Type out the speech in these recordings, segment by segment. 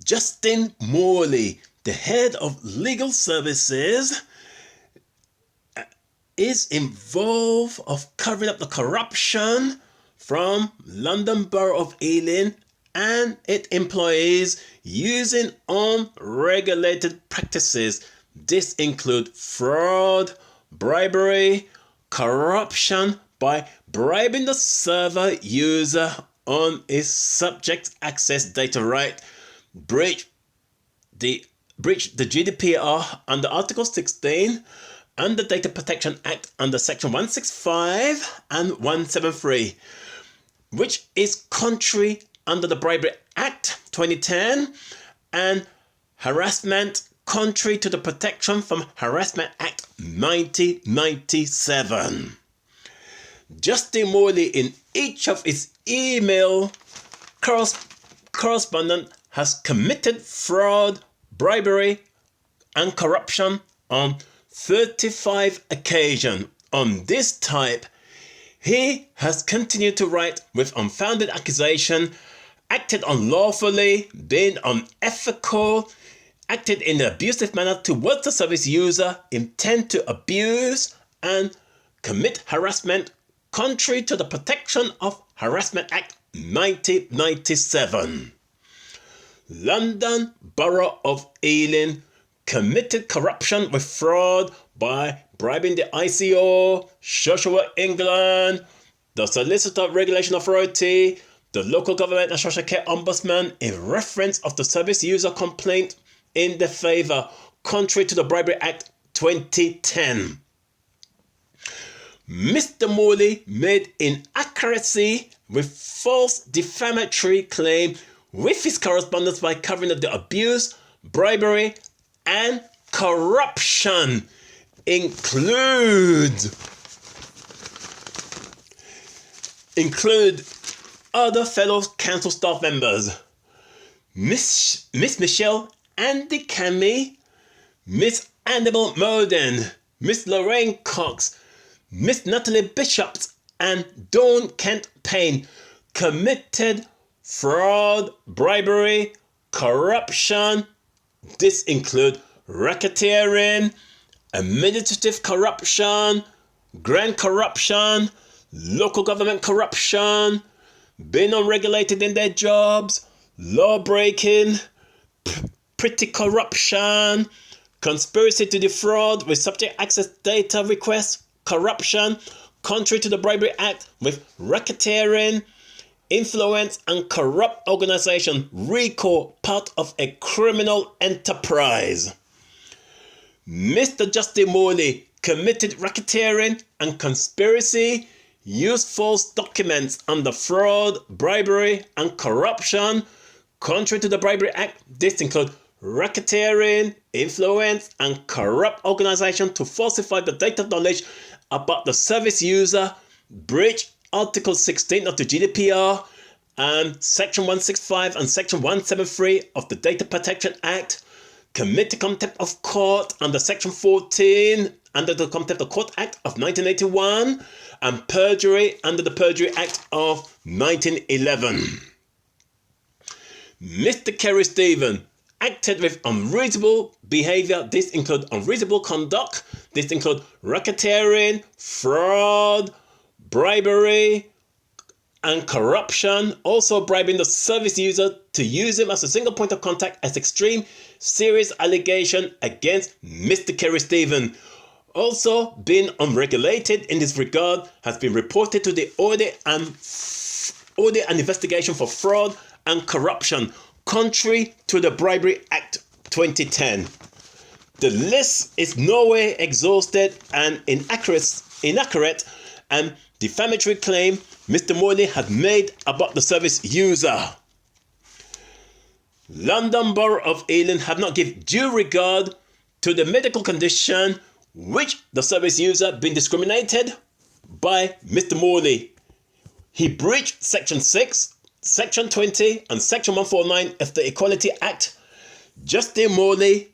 Justin Morley, the head of legal services, is involved of covering up the corruption from London Borough of Ealing and its employees using unregulated practices. This include fraud, bribery, corruption by bribing the server user on his subject access data right, breach the GDPR under Article 16 and the Data Protection Act under Section 165 and 173, which is contrary under the Bribery Act 2010 and harassment contrary to the Protection from Harassment Act 1997. Justin Morley, in each of his email correspondence, has committed fraud, bribery, and corruption on 35 occasions. On this type, he has continued to write with unfounded accusation, acted unlawfully, been unethical, acted in an abusive manner towards the service user, intend to abuse and commit harassment contrary to the Protection of Harassment Act 1997. London Borough of Ealing committed corruption with fraud by bribing the ICO, Social Work England, the Solicitors Regulation Authority, the local government and social care ombudsman in reference of the service user complaint in their favour, contrary to the Bribery Act 2010. Mr. Morley made inaccuracy with false defamatory claim with his correspondence by covering up the abuse, bribery, and corruption include other fellow council staff members, Miss Michelle Andy Cammy, Miss Annabel Moden, Miss Lorraine Cox, Miss Natalie Bishops, and Dawn Kent Payne committed fraud, bribery, corruption. This include racketeering, administrative corruption, grand corruption, local government corruption, being unregulated in their jobs, law breaking, petty corruption, conspiracy to defraud with subject access data requests, corruption contrary to the Bribery Act with racketeering, influence and corrupt organization, RICO, part of a criminal enterprise. Mr. Justin Morley committed racketeering and conspiracy, used false documents under fraud, bribery, and corruption, contrary to the Bribery Act. This includes racketeering, influence, and corrupt organization to falsify the data knowledge about the service user, breach Article 16 of the GDPR, and Section 165 and Section 173 of the Data Protection Act, commit contempt of court under Section 14 under the Contempt of Court Act of 1981, and perjury under the Perjury Act of 1911. Mr. Kerry Stephen acted with unreasonable behaviour. This includes unreasonable conduct. This includes racketeering, fraud, bribery, and corruption. Also bribing the service user to use him as a single point of contact as extreme serious allegation against Mr. Kerry Stephen. Also being unregulated in this regard has been reported to the audit and investigation for fraud and corruption, contrary to the Bribery Act 2010. The list is no way exhausted, and inaccurate and defamatory claim Mr. Morley had made about the service user. London Borough of Ealing have not given due regard to the medical condition which the service user been discriminated by Mr. Morley. He breached Section 6, Section 20 and Section 149 of the Equality Act. Justin Morley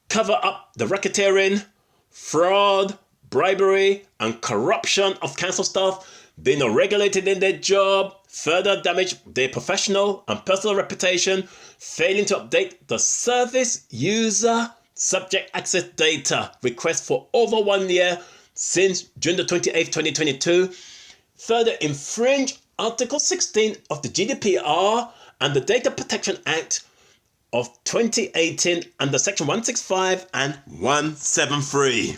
cover up the racketeering, fraud, bribery and corruption of council staff, being unregulated in their job, further damage their professional and personal reputation, failing to update the service user subject access data request for over 1 year since June the 28th, 2022, further infringe Article 16 of the GDPR and the Data Protection Act of 2018 under Section 165 and 173.